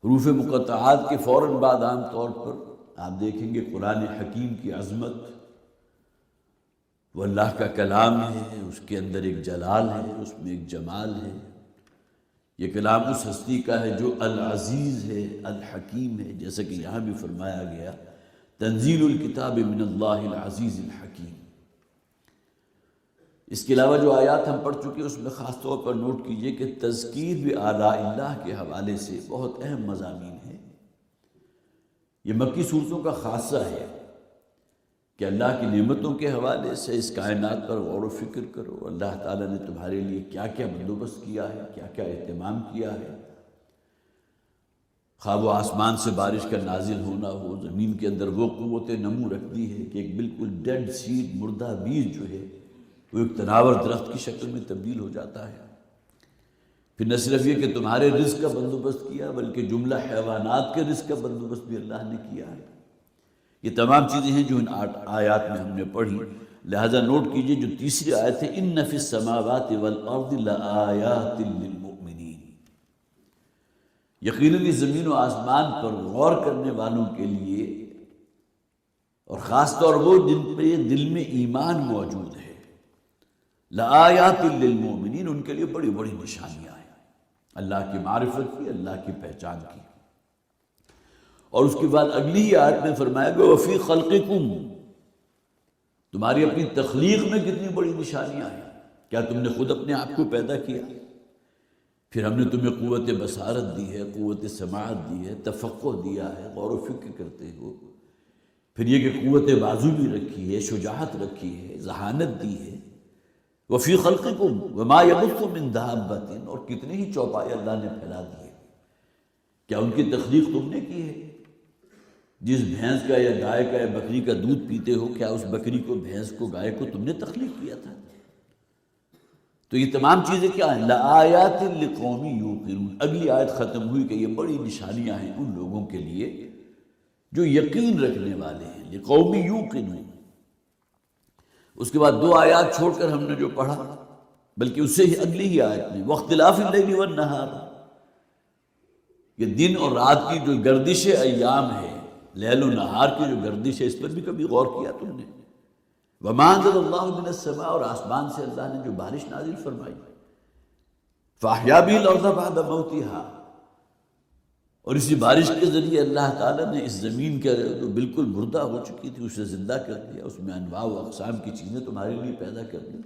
حروف مقطعات کے فوراً بعد عام طور پر آپ دیکھیں گے قرآن حکیم کی عظمت، وہ اللہ کا کلام ہے، اس کے اندر ایک جلال ہے، اس میں ایک جمال ہے۔ یہ کلام اس ہستی کا ہے جو العزیز ہے، الحکیم ہے، جیسا کہ یہاں بھی فرمایا گیا تنزیل الکتاب من اللہ العزیز الحکیم۔ اس کے علاوہ جو آیات ہم پڑھ چکے اس میں خاص طور پر نوٹ کیجئے کہ تذکیر بآلاء اللہ کے حوالے سے بہت اہم مضامین ہیں۔ یہ مکی صورتوں کا خاصہ ہے کہ اللہ کی نعمتوں کے حوالے سے اس کائنات پر غور و فکر کرو، اللہ تعالیٰ نے تمہارے لیے کیا کیا بندوبست کیا ہے، کیا کیا اہتمام کیا ہے۔ خواہ وہ آسمان سے بارش کا نازل ہونا ہو، زمین کے اندر وہ قوت نمو رکھتی ہے کہ ایک بالکل ڈیڈ سیڈ، مردہ بیج جو ہے وہ ایک تناور درخت کی شکل میں تبدیل ہو جاتا ہے۔ پھر نہ صرف یہ کہ تمہارے رزق کا بندوبست کیا، بلکہ جملہ حیوانات کے رزق کا بندوبست بھی اللہ نے کیا ہے۔ یہ تمام چیزیں ہیں جو ان آیات میں ہم نے پڑھی، لہذا نوٹ کیجئے جو تیسری آیت ہے ان فی السماوات والارض لآیات للمؤمنین، یقیناً اس زمین و آسمان پر غور کرنے والوں کے لیے، اور خاص طور وہ جن پہ دل میں ایمان موجود ہے، لآیات للمؤمنین، ان کے لیے بڑی بڑی نشانیاں ہیں اللہ کی معرفت کی، اللہ کی پہچان کی۔ اور اس کے بعد اگلی ہی آیت میں فرمایا گیا وفی خلقکم، تمہاری اپنی تخلیق میں کتنی بڑی نشانیاں ہیں، کیا تم نے خود اپنے آپ کو پیدا کیا؟ پھر ہم نے تمہیں قوت بصارت دی ہے، قوت سماعت دی ہے، تفقہ دیا ہے، غور و فکر کرتے ہو۔ پھر یہ کہ قوت بازو بھی رکھی ہے، شجاعت رکھی ہے، ذہانت دی ہے۔ وفی خلقکم وما یبث من دابۃ، اور کتنے ہی چوپائے اللہ نے پھیلا دیے، کیا ان کی تخلیق تم نے کی ہے؟ جس بھینس کا یا گائے کا یا بکری کا دودھ پیتے ہو، کیا اس بکری کو، بھینس کو، گائے کو تم نے تخلیق کیا تھا؟ تو یہ تمام چیزیں کیا ہیں؟ لآیات لقوم یوقنون۔ اگلی آیت ختم ہوئی کہ یہ بڑی نشانیاں ہیں ان لوگوں کے لیے جو یقین رکھنے والے ہیں، لقوم یوقنون۔ اس کے بعد دو آیات چھوڑ کر ہم نے جو پڑھا، بلکہ اس سے ہی اگلی ہی آیت میں واختلاف اللیل والنہار، یہ دن اور رات کی جو گردش ایام ہے، لیل و نہار کی جو گردش ہے، اس پر بھی کبھی غور کیا تم نے؟ وما انزل اللہ من السماء، اور آسمان سے اللہ نے جو بارش نازل فرمائی، فاحیا بہ الارض بعد موتہا، اور اسی بارش کے ذریعے اللہ تعالیٰ نے اس زمین کے جو بالکل مردہ ہو چکی تھی اسے زندہ کر دیا، اس میں انواع و اقسام کی چیزیں تمہارے لیے پیدا کر دی۔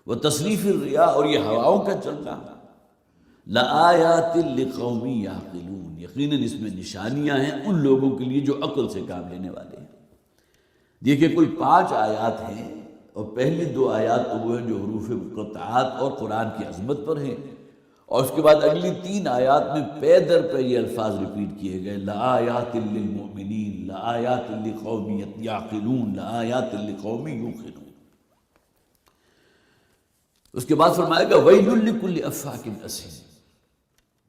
وتصریف الریاح، اور یہ ہواؤں کا چلنا، لآیات لقوم یعقلون، یقیناً اس میں نشانیاں ہیں ان لوگوں کے لیے جو عقل سے کام لینے والے ہیں۔ دیکھیں کل 5 آیات ہیں، اور پہلی 2 آیات تو وہ ہیں جو حروف مقطعات اور قرآن کی عظمت پر ہیں، اور اس کے بعد اگلی 3 آیات میں پے در پہ یہ الفاظ ریپیٹ کیے گئے، لآیات للمؤمنین، لآیات لقوم یعقلون، لآیات لقوم یوقنون۔ اس کے بعد فرمائے گا ویل لکل افاک اثیم،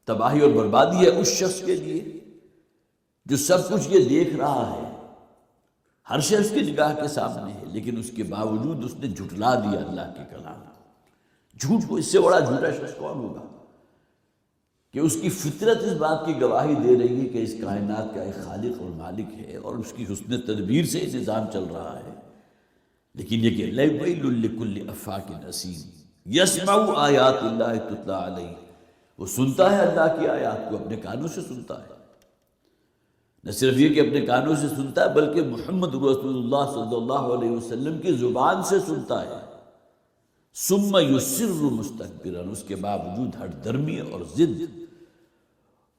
تباہی اور بربادی ہے اس شخص کے لیے جو سب کچھ یہ دیکھ رہا ہے، ہر شخص کی نگاہ کے سامنے ہے، لیکن اس کے باوجود اس نے جھٹلا دیا اللہ کے کلام۔ جھوٹ کو اس سے بڑا جھوٹا شخص کون ہوگا کہ اس کی فطرت اس بات کی گواہی دے رہی ہے کہ اس کائنات کا ایک خالق اور مالک ہے، اور اس کی حسن تدبیر سے یہ نظام چل رہا ہے، لیکن یہ کہ ویل لکل افاک اثیم یسمع آیات اللہ تتلی علیہ، وہ سنتا ہے اللہ کی آیات کو، اپنے کانوں سے سنتا ہے۔ نہ صرف یہ کہ اپنے کانوں سے سنتا ہے، بلکہ محمد رسول اللہ صلی اللہ علیہ وسلم کی زبان سے سنتا ہے۔ ثم یصر مستکبرا، اس کے باوجود ہٹ درمی اور ضد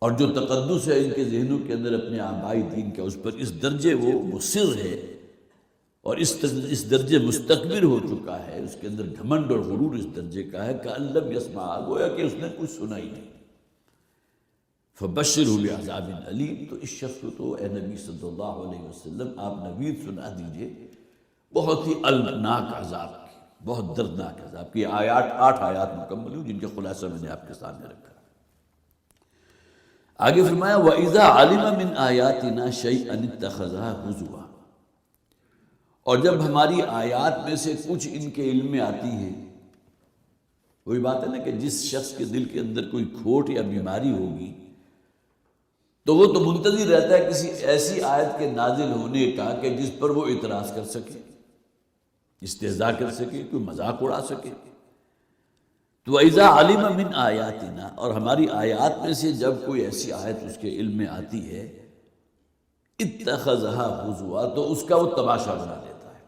اور جو تقدس ہے ان کے ذہنوں کے اندر اپنے آبائی دین کا، اس پر اس درجے وہ مصر ہے اور اس درجے مستکبر ہو چکا ہے، اس کے اندر گھمنڈ اور غرور اس درجے کا ہے کہ لم یسمع، گویا کہ اس نے کچھ سنا ہی نہیں۔ فبشرہ بعذاب علیم، تو اس شخص کو تو اے نبی صلی اللہ علیہ وسلم آپ نوید سنا دیجئے بہت ہی المناک عذاب کی، بہت دردناک عذاب کی۔ 8 آیات مکمل ہوئی جن کے خلاصہ میں نے آپ کے سامنے رکھا۔ آگے فرمایا وَإِذَا عَلِمَ مِنْ آيَاتِنَا شَيْئًا اتَّخَذَهَا هُزُوًا، اور جب ہماری آیات میں سے کچھ ان کے علم میں آتی ہے، وہی بات ہے نا کہ جس شخص کے دل کے اندر کوئی کھوٹ یا بیماری ہوگی تو وہ تو منتظر رہتا ہے کسی ایسی آیت کے نازل ہونے کا کہ جس پر وہ اعتراض کر سکے، استہزاء کر سکے، کوئی مذاق اڑا سکے۔ تو اذا علم من آیاتنا، اور ہماری آیات میں سے جب کوئی ایسی آیت اس کے علم میں آتی ہے، اتخذھا ہزوا، تو اس کا وہ تماشا بنا لیتا ہے۔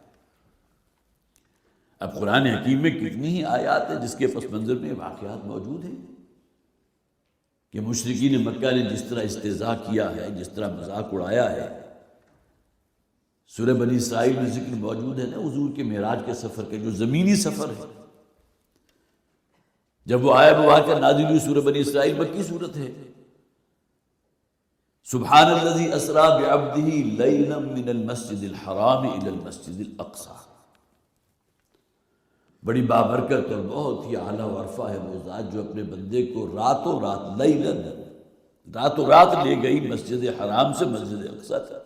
اب قرآن حکیم میں کتنی ہی آیات ہیں جس کے پس منظر میں واقعات موجود ہیں کہ مشرکین مکہ نے جس طرح استہزاء کیا ہے، جس طرح مذاق اڑایا ہے۔ سورہ بنی اسرائیل میں ذکر موجود ہے نا حضور کے معراج کے سفر کے، جو زمینی سفر ہے۔ جب وہ آیت مبارکہ نازل ہوئی، سورہ بنی اسرائیل مکی صورت ہے، سبحان الذی اسریٰ بعبدہ لیلا من المسجد الحرام الی المسجد الاقصی۔ بڑی بابرکت اور بہت ہی اعلیٰ عرفہ ہے وہ ذات جو اپنے بندے کو راتوں رات، لیلاً، راتوں رات لے گئی مسجد حرام سے مسجد اقصی تک۔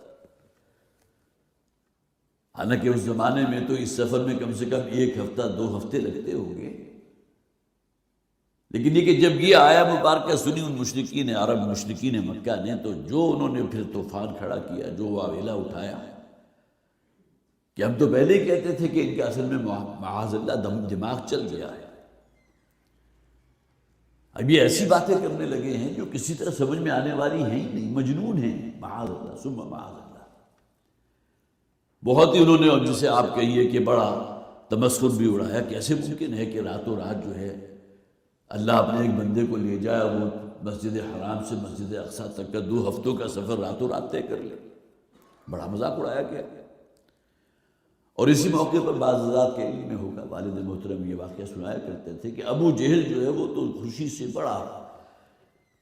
حالانکہ اس زمانے میں تو اس سفر میں کم سے کم 1 ہفتہ 2 ہفتے لگتے ہوں گے، لیکن یہ کہ جب یہ آیا مبارکہ سنی ان مشرکین عرب، مشرکین مکہ نے، تو جو انہوں نے پھر طوفان کھڑا کیا، جو واویلا اٹھایا کہ ہم تو پہلے ہی کہتے تھے کہ ان کا اصل میں معاذ اللہ دماغ چل گیا ہے۔ اب یہ ایسی باتیں کرنے لگے ہیں جو کسی طرح سمجھ میں آنے والی ہیں ہی نہیں، مجنون ہیں، معاذ اللہ ثم معاذ اللہ۔ بہت ہی انہوں نے، اور جسے آپ کہیے کہ بڑا تمسخر بھی اڑایا، کیسے ممکن ہے کہ راتوں رات جو ہے اللہ اپنے ایک بندے کو لے جائے، وہ مسجد حرام سے مسجد اقصی تک کا 2 ہفتوں کا سفر راتوں رات طے کر لے۔ بڑا مذاق اڑایا گیا۔ اور اسی موقع پر بعض حضرات کے علم میں ہوگا، والد محترم یہ واقعہ سنایا کرتے تھے کہ ابو جہل جو ہے وہ تو خوشی سے بڑا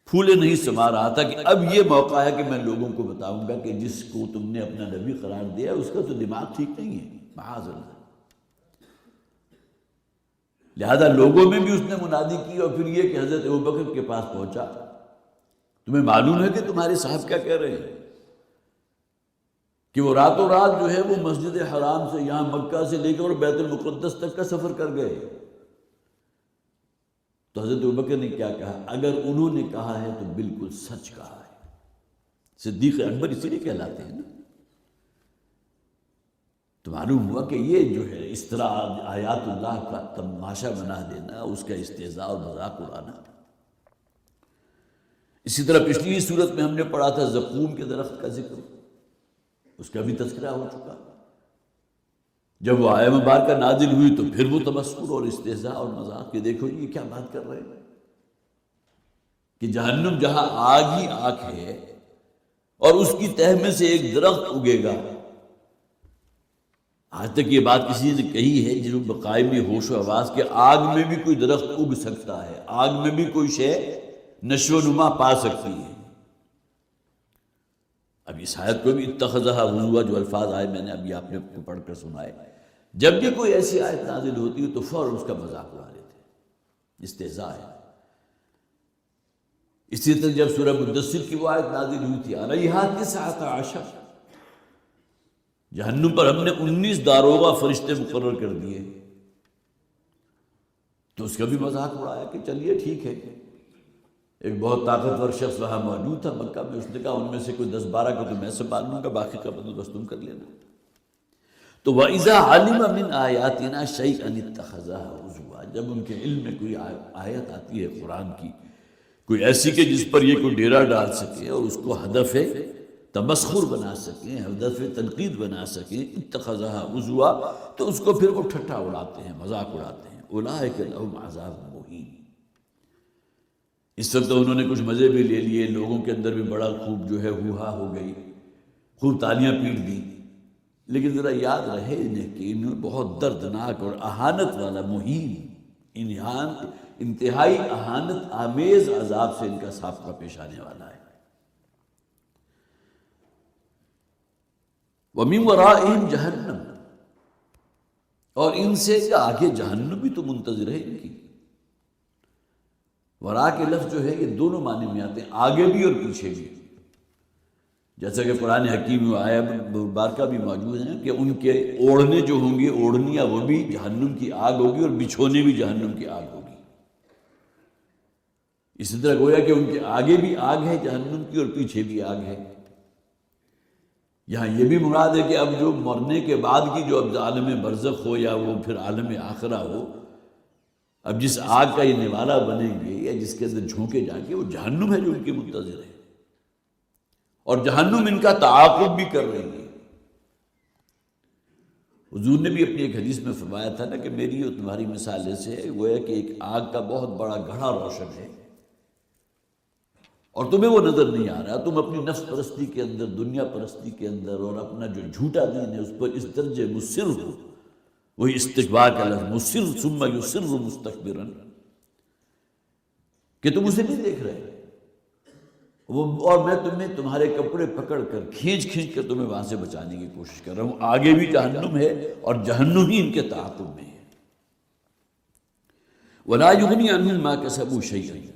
پھولے نہیں سما رہا تھا کہ اب یہ موقع ہے کہ میں لوگوں کو بتاؤں گا کہ جس کو تم نے اپنا نبی قرار دیا اس کا تو دماغ ٹھیک نہیں ہے، معاذ اللہ۔ لہذا لوگوں میں بھی اس نے منادی کی، اور پھر یہ کہ حضرت ابوبکر کے پاس پہنچا، تمہیں معلوم ہے کہ تمہارے صاحب کیا کہہ رہے ہیں کہ وہ راتوں رات جو ہے وہ مسجد حرام سے یہاں مکہ سے لے کر اور بیت المقدس تک کا سفر کر گئے۔ تو حضرت ابوبکر نے کیا کہا؟ اگر انہوں نے کہا ہے تو بالکل سچ کہا ہے۔ صدیق اکبر اسی لیے کہلاتے ہیں نا۔ تو معلوم ہوا کہ یہ جو ہے اس طرح آیات اللہ کا تماشا بنا دینا، اس کا استہزاء اور مذاق اڑانا۔ اسی طرح پچھلی صورت میں ہم نے پڑھا تھا زقوم کے درخت کا ذکر، اس کا بھی تذکرہ ہو چکا۔ جب وہ آیت مبارکہ نازل ہوئی تو پھر وہ تمسخر اور استہزاء اور مذاق کہ دیکھو یہ کیا بات کر رہے ہیں کہ جہنم جہاں آگ ہی آگ ہے اور اس کی تہ میں سے ایک درخت اگے گا۔ آج تک یہ بات کسی نے کہی ہے جو بقائم ہوش و حواس کہ آگ میں بھی کوئی درخت اگ سکتا ہے، آگ میں بھی کوئی شے نشو و نما پا سکتی ہے۔ اب اس آیت کو بھی اتخذھا ہزوا جو الفاظ آئے میں نے ابھی آپ نے پڑھ کر سنائے، جب بھی کوئی ایسی آیت نازل ہوتی ہے تو فوراً اس کا مذاق اڑا لیتے، استہزاء ہے۔ اسی طرح جب سورہ مدثر کی وہ آیت نازل ہوئی تھی علیہا 19، جہنم پر ہم نے 19 داروغہ فرشتے مقرر کر دیے، تو اس کا بھی مذاق اڑایا کہ چلیے ٹھیک ہے۔ ایک بہت طاقتور شخص وہاں موجود تھا مکہ میں، اس نے کہا ان میں سے کوئی 10-12 کو تو میں سنبھال لوں گا، باقی کا بندوبست تم کر لینا۔ تو وَإِذَا عَلِمَ مِنْ آيَاتِنَا شَيْئًا اتَّخَذَهُ هُزُوًا، جب ان کے علم میں کوئی آیت آتی ہے قرآن کی، کوئی ایسی کہ جس پر یہ کوئی ڈیرا ڈال سکے اور اس کو ہدف تمسخر بنا سکیں، ہدف تنقید بنا سکیں، اتخذها هزوا، تو اس کو پھر وہ ٹھٹھا اڑاتے ہیں، مذاق اڑاتے ہیں۔ اولئک لهم عذاب مہین، اس وقت تو انہوں نے کچھ مزے بھی لے لیے، لوگوں کے اندر بھی بڑا خوب جو ہے ہوا ہو گئی، خوب تالیاں پیٹ دی، لیکن ذرا یاد رہے انہیں کہ انہیں بہت دردناک اور اہانت والا مہین، انتہائی اہانت آمیز عذاب سے ان کا سابقہ پیش آنے والا ہے۔ وَمِن وَرَائِهِمْ جَهَنَّمْ، اور ان سے آگے جہنم بھی تو منتظر ہے ان کی۔ ورا کے لفظ جو ہے یہ دونوں معنی میں آتے ہیں، آگے بھی اور پیچھے بھی، جیسا کہ قرآن حکیم میں آیا مبارکہ بھی موجود ہیں کہ ان کے اوڑھنے جو ہوں گے، اوڑھنیاں وہ بھی جہنم کی آگ ہوگی اور بچھونے بھی جہنم کی آگ ہوگی۔ اسی طرح گویا کہ ان کے آگے بھی آگ ہے جہنم کی اور پیچھے بھی آگ ہے۔ یہاں یہ بھی مراد ہے کہ اب جو مرنے کے بعد کی جو اب عالم برزخ ہو یا وہ پھر عالم آخرہ ہو، اب جس آگ کا یہ نوالا بنیں گے یا جس کے اندر جھونکے جائیں گے، وہ جہنم ہے جو ان کی منتظر ہے، اور جہنم ان کا تعاقب بھی کر رہی ہے۔ حضور نے بھی اپنی ایک حدیث میں فرمایا تھا نا کہ میری اور تمہاری مثال ایسے ہے گویا کہ ایک آگ کا بہت بڑا گھڑا روشن ہے اور تمہیں وہ نظر نہیں آ رہا، تم اپنی نفس پرستی کے اندر، دنیا پرستی کے اندر اور اپنا جو جھوٹا دین ہے اس پر اس درجے مصر ہو، وہی استکبار کا لفظ مصر ثم یصر مستکبرا، کہ تم اسے نہیں دیکھ رہے، اور میں تمہیں تمہارے کپڑے پکڑ کر کھینچ کر تمہیں وہاں سے بچانے کی کوشش کر رہا ہوں۔ آگے بھی جہنم ہے اور جہنم ہی ان کے تعاقب میں ہے۔ وَلَا يُغْنِي عَنْهُمْ مَا كَسَبُوا شَيْئًا،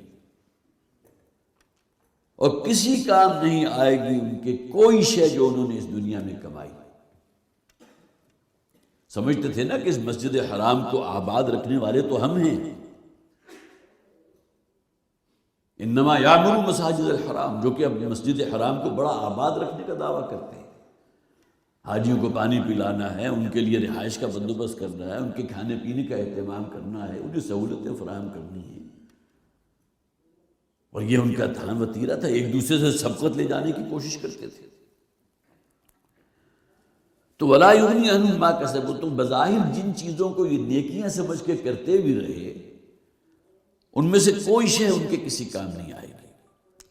اور کسی کام نہیں آئے گی ان کے کوئی شے جو انہوں نے اس دنیا میں کمائی۔ سمجھتے تھے نا کہ اس مسجد حرام کو آباد رکھنے والے تو ہم ہیں، انما یعمر مساجد الحرام، جو کہ اب مسجد حرام کو بڑا آباد رکھنے کا دعویٰ کرتے ہیں، حاجیوں کو پانی پلانا ہے، ان کے لیے رہائش کا بندوبست کرنا ہے، ان کے کھانے پینے کا اہتمام کرنا ہے، انہیں سہولتیں فراہم کرنی ہیں، اور یہ ان کا تھان وتیرہ تھا، ایک دوسرے سے سبقت لے جانے کی کوشش کرتے تھے۔ تو وَلَا يُغْنِي عَنْهُمْ مَا كَسَبُوا، تو بظاہر جن چیزوں کو یہ نیکیاں سمجھ کے کرتے بھی رہے، ان میں سے کوئی شے ان کے کسی کام نہیں آئے گی،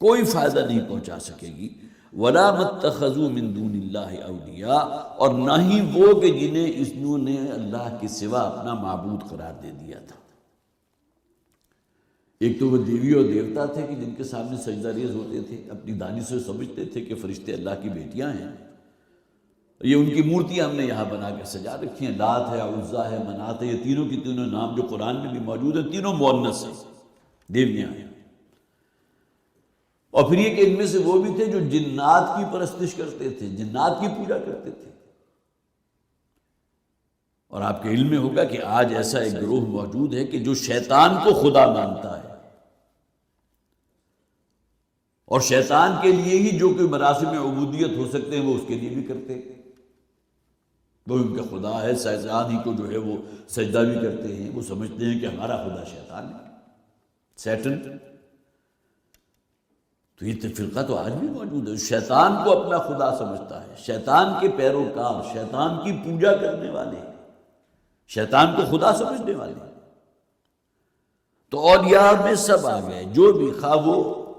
کوئی فائدہ نہیں پہنچا سکے گی۔ وَلَا مَتَّخَذُوا مِن دُونِ اللَّهِ أَوْلِيَاءَ، اور نہ ہی وہ کہ جنہیں انہوں نے اللہ کے سوا اپنا معبود قرار دے دیا تھا۔ ایک تو وہ دیوی اور دیوتا تھے کہ جن کے سامنے سجدہ ریز ہوتے تھے، اپنی دانی سے سمجھتے تھے کہ فرشتے اللہ کی بیٹیاں ہیں، یہ ان کی مورتیاں ہم نے یہاں بنا کے سجا رکھی ہیں، لات ہے، عزا ہے، منات ہے، یہ تینوں کی تینوں نام جو قرآن میں بھی موجود ہیں، تینوں مؤنث ہیں، دیویاں ہیں۔ اور پھر یہ کہ ان میں سے وہ بھی تھے جو جنات کی پرستش کرتے تھے، جنات کی پوجا کرتے تھے۔ اور آپ کے علم میں ہوگا کہ آج ایسا ایک گروہ موجود ہے کہ جو شیطان کو خدا مانتا ہے، اور شیطان کے لیے ہی جو کوئی مراسم عبودیت ہو سکتے ہیں وہ اس کے لیے بھی کرتے ہیں، وہ ان کا خدا ہے، شیطان ہی کو جو ہے وہ سجدہ بھی کرتے ہیں، وہ سمجھتے ہیں کہ ہمارا خدا شیطان ہے، سیٹن۔ تو یہ فرقہ تو آج بھی موجود ہے، شیطان کو اپنا خدا سمجھتا ہے، شیطان کے پیروکار، شیطان کی پوجا کرنے والے، شیطان کو خدا سمجھنے والے۔ تو اولیاء میں سب آ گئے، جو بھی خواہ وہ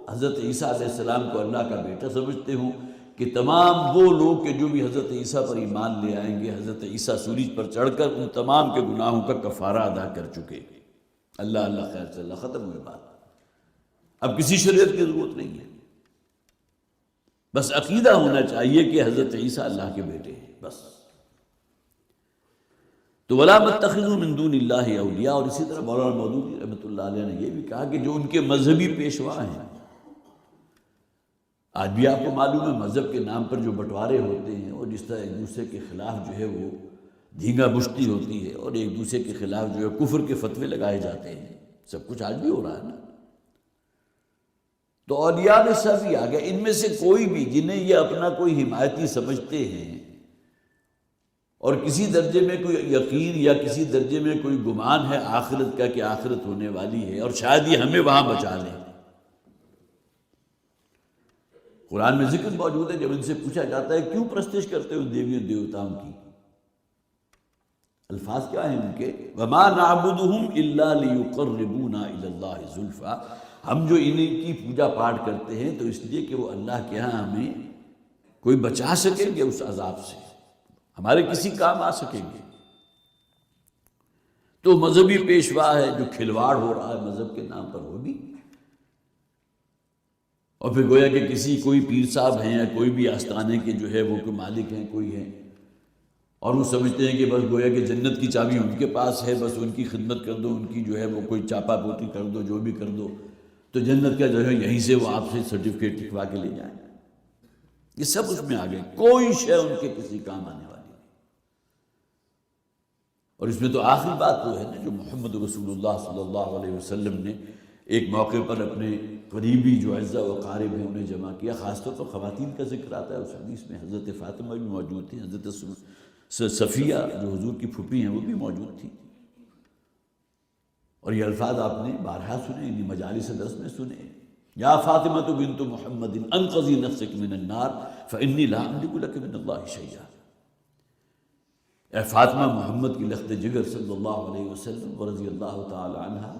حضرت عیسیٰ علیہ السلام کو اللہ کا بیٹا سمجھتے ہوں، کہ تمام وہ لوگ کہ جو بھی حضرت عیسیٰ پر ایمان لے آئیں گے، حضرت عیسیٰ سورج پر چڑھ کر ان تمام کے گناہوں کا کفارہ ادا کر چکے، اللہ خیر سے اللہ، ختم ہوئی بات، اب کسی شریعت کی ضرورت نہیں ہے، بس عقیدہ ہونا چاہیے کہ حضرت عیسیٰ اللہ کے بیٹے ہیں، بس۔ تو وَلَا مَتَّخِذُوا مِن دُونِ اللَّهِ أَوْلِيَاءَ، اور اسی طرح مولانا مودودی رحمۃ اللہ علیہ نے یہ بھی کہا کہ جو ان کے مذہبی پیشوا ہیں، آج بھی آپ کو معلوم ہے مذہب کے نام پر جو بٹوارے ہوتے ہیں، اور جس طرح ایک دوسرے کے خلاف جو ہے وہ دھینگا بشتی ہوتی ہے، اور ایک دوسرے کے خلاف جو ہے کفر کے فتوے لگائے جاتے ہیں، سب کچھ آج بھی ہو رہا ہے نا۔ تو اولیاء میں سب ہی آ گئے، ان میں سے کوئی بھی جنہیں یہ اپنا کوئی حمایتی سمجھتے ہیں، اور کسی درجے میں کوئی یقین یا کسی درجے میں کوئی گمان ہے آخرت کا کہ آخرت ہونے والی ہے اور شاید یہ ہمیں وہاں بچا لیں۔ قرآن میں ذکر موجود ہے، جب ان سے پوچھا جاتا ہے کیوں پرستش کرتے ہو دیویوں دیوتاؤں کی، الفاظ کیا ہیں ان کے؟ وَمَا نَعْبُدُهُمْ إِلَّا لِيُقَرِّبُونَا إِلَى اللَّهِ زُلْفَىٰ، ہم جو انہیں کی پوجا پاٹ کرتے ہیں تو اس لیے کہ وہ اللہ کے ہاں ہمیں کوئی بچا سکیں گے اس عذاب سے، ہمارے کسی کام آ سکیں گے۔ تو مذہبی پیشوا ہے جو کھلواڑ ہو رہا ہے مذہب کے نام پر، وہ بھی، اور پھر گویا کہ کسی کوئی پیر صاحب ہیں یا کوئی بھی آستانے کے جو ہے وہ کوئی مالک ہیں، کوئی ہیں، اور وہ سمجھتے ہیں کہ بس گویا کہ جنت کی چابی ان کے پاس ہے، بس ان کی خدمت کر دو، ان کی جو ہے وہ کوئی چاپا پوتی کر دو، جو بھی کر دو، تو جنت کا جو ہے یہیں سے وہ آپ سے سرٹیفکیٹ لکھوا کے لے جائیں۔ یہ سب اس میں آ گئے، کوئی شے ان کے کسی کام آنے والی نہیں۔ اور اس میں تو آخری بات وہ ہے نا جو محمد رسول اللہ صلی اللہ علیہ وسلم نے ایک موقع پر اپنے قریبی جو اعزہ و قارب ہیں انہیں جمع کیا، خاص طور پر خواتین کا ذکر آتا ہے اس حدیث میں، حضرت فاطمہ بھی موجود تھی، حضرت صفیہ جو حضور کی پھوپھی ہیں وہ بھی موجود تھی، اور یہ الفاظ آپ نے بارہا سنے، انہیں مجالس درس میں سنے، یا فاطمہ بنت محمد انقذی نفسک من النار فانی لا املک لک من اللہ شیئا، اے فاطمہ محمد کی لخت جگر صلی اللہ علیہ وسلم ورضی اللہ تعالی عنہ،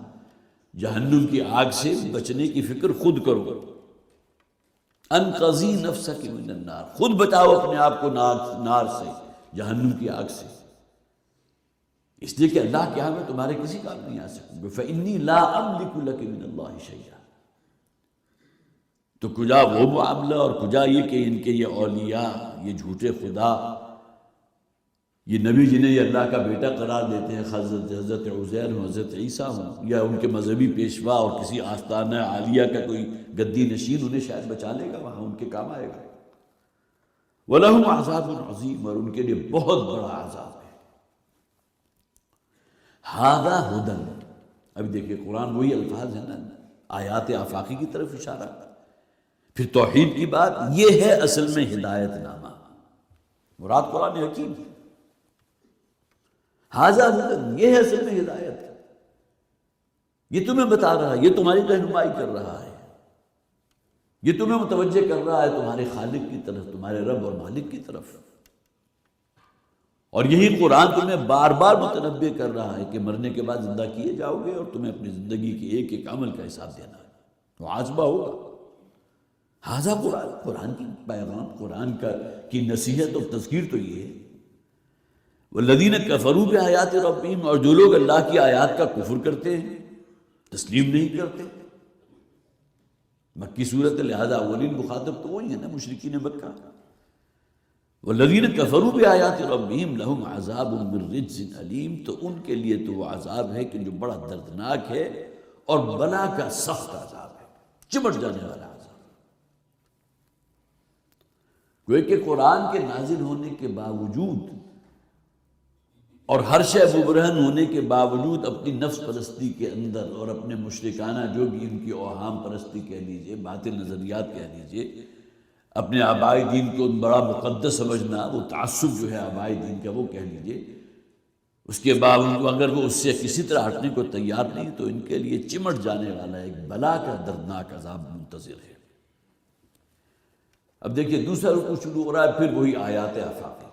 جہنم کی آگ سے بچنے کی فکر خود کرو، انقذی نفسک من النار، خود بچاؤ اپنے آپ کو نار سے، جہنم کی آگ سے، اس لیے کہ اللہ کے ہاں میں تمہارے کسی کام نہیں آ سکوں گے، فإنی لا املک لک من اللہ شیئا۔ تو کجا وہ معاملہ اور کجا یہ کہ ان کے یہ اولیاء، یہ جھوٹے خدا، یہ نبی جنہیں یہ اللہ کا بیٹا قرار دیتے ہیں، حضرت عزیر ہوں، حضرت عیسیٰ ہوں، یا ان کے مذہبی پیشوا اور کسی آستانہ عالیہ کا کوئی گدی نشین انہیں شاید بچا لے گا، وہاں ان کے کام آئے گا۔ وَلَهُمْ عَذَابٌ عَظِيمٌ، اور ان کے لیے بہت بڑا عذاب ہے۔ هَذَا هُدًى، اب دیکھیں قرآن وہی الفاظ ہیں نا، آیات آفاقی کی طرف اشارہ، پھر توحید کی بات، یہ ہے اصل میں ہدایت نامہ، مراد قرآن حکیم، ھذا ھدی، یہ ہے اصل میں ہدایت، یہ تمہیں بتا رہا ہے، یہ تمہاری رہنمائی کر رہا ہے، یہ تمہیں متوجہ کر رہا ہے تمہارے خالق کی طرف، تمہارے رب اور مالک کی طرف، اور یہی قرآن تمہیں بار بار متنبہ کر رہا ہے کہ مرنے کے بعد زندہ کیے جاؤ گے اور تمہیں اپنی زندگی کے ایک ایک عمل کا حساب دینا ہے، محاسبہ ہوگا۔ ھذا قرآن، قرآن کی پیغام، قرآن کی نصیحت اور تذکیر تو یہ ہے۔ والذین کفروا بآیات ربہم، اور جو لوگ اللہ کی آیات کا کفر کرتے ہیں، تسلیم نہیں کرتے، مکی صورت، لہذا اولین مخاطب تو وہی ہیں نا، مشرکین مکہ۔ والذین کفروا بآیات ربہم لہم عذاب من رجز علیم، تو ان کے لیے تو وہ عذاب ہے کہ جو بڑا دردناک ہے اور بلا کا سخت عذاب ہے، چمٹ جانے والا عذاب۔ گویا کہ قرآن کے نازل ہونے کے باوجود اور ہر شے مبرہن ہونے کے باوجود اپنی نفس پرستی کے اندر اور اپنے مشرکانہ جو بھی ان کی اوہام پرستی کہہ لیجئے، باطل نظریات کہہ لیجئے، اپنے آبائی دین کو بڑا مقدس سمجھنا، وہ تعصب جو ہے آبائی دین کا وہ کہہ لیجئے، اس کے باوجود اگر وہ اس سے کسی طرح ہٹنے کو تیار نہیں تو ان کے لیے چمٹ جانے والا ایک بلا کا دردناک عذاب منتظر ہے۔ اب دیکھیے دوسرا رکوع شروع ہو رہا ہے، پھر وہی آیات آفاقی،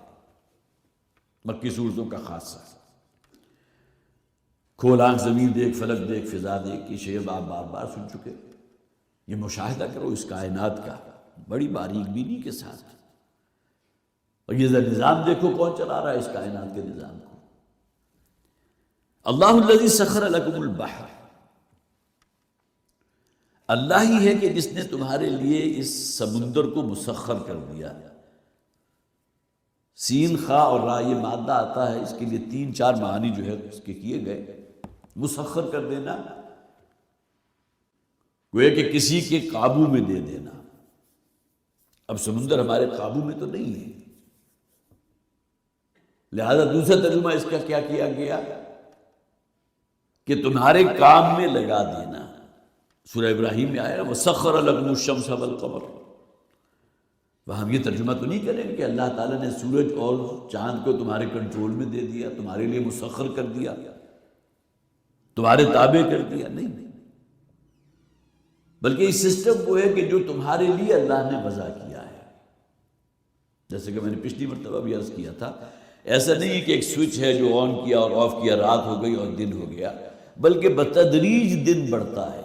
مکی صورتوں کا خاصہ، کھول آنکھ زمین دیکھ، فلک دیکھ، فضا دیکھ، یہ شعر آپ بار بار سن چکے، یہ مشاہدہ کرو اس کائنات کا بڑی باریک بینی کے ساتھ، اور یہ نظام دیکھو کون چلا رہا ہے اس کائنات کے نظام کو۔ اللہ الذی سخر لکم البحر، اللہ ہی ہے کہ جس نے تمہارے لیے اس سمندر کو مسخر کر دیا۔ سین، خا اور را یہ مادہ آتا ہے، اس کے لیے 3-4 معانی جو ہے اس کے کیے گئے۔ مسخر کر دینا گویا کہ کسی کے قابو میں دے دینا، اب سمندر ہمارے قابو میں تو نہیں ہے، لہذا دوسرا ترجمہ اس کا کیا کیا گیا کہ تمہارے کام میں لگا دینا۔ سورہ ابراہیم میں آیا وَسَخَّرَ لَكُمُ الشَّمْسَ وَالْقَمَرَ، وہاں ہم یہ ترجمہ تو نہیں کریں کہ اللہ تعالیٰ نے سورج اور چاند کو تمہارے کنٹرول میں دے دیا، تمہارے لیے مسخر کر دیا، تمہارے تابع کر دیا، نہیں، بلکہ یہ سسٹم وہ ہے کہ جو تمہارے لیے اللہ نے وضع کیا ہے۔ جیسے کہ میں نے پچھلی مرتبہ بھی عرض کیا تھا، ایسا نہیں کہ ایک سوئچ ہے جو آن کیا اور آف کیا، رات ہو گئی اور دن ہو گیا، بلکہ بتدریج دن بڑھتا ہے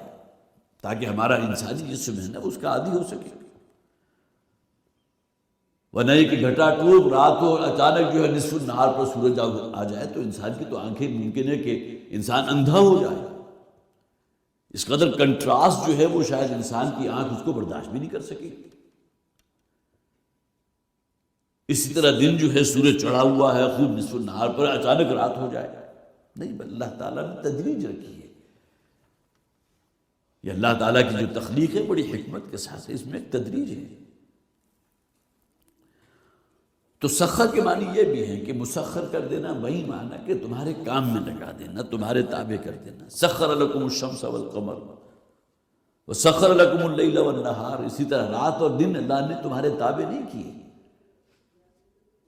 تاکہ ہمارا انسانی جسم ہے نا اس کا عادی ہو سکے، ورنہ کہ گھٹا ٹوپ رات ہو اچانک جو ہے نصف النہار پر سورج آ جائے تو انسان کی تو آنکھیں ممکن ہے کہ انسان اندھا ہو جائے، اس قدر کنٹراسٹ جو ہے وہ شاید انسان کی آنکھ اس کو برداشت بھی نہیں کر سکے۔ اسی طرح دن جو ہے سورج چڑھا ہوا ہے خوب نصف النہار پر، اچانک رات ہو جائے، نہیں، اللہ تعالیٰ نے تدریج رکھی ہے۔ یہ اللہ تعالیٰ کی جو تخلیق ہے بڑی حکمت کے ساتھ ہے، اس میں ایک تدریج ہے۔ تو سخر کے معنی یہ بھی ہے کہ مسخر کر دینا، وہی معنی کہ تمہارے کام میں لگا دینا، تمہارے تابع کر دینا۔ سخر لکم الشمس والقمر، وَسَخَّرَ لَكُمُ اللَّيْلَ وَالنَّهَارَ، اسی طرح رات اور دن اللہ نے تمہارے تابع نہیں کیے،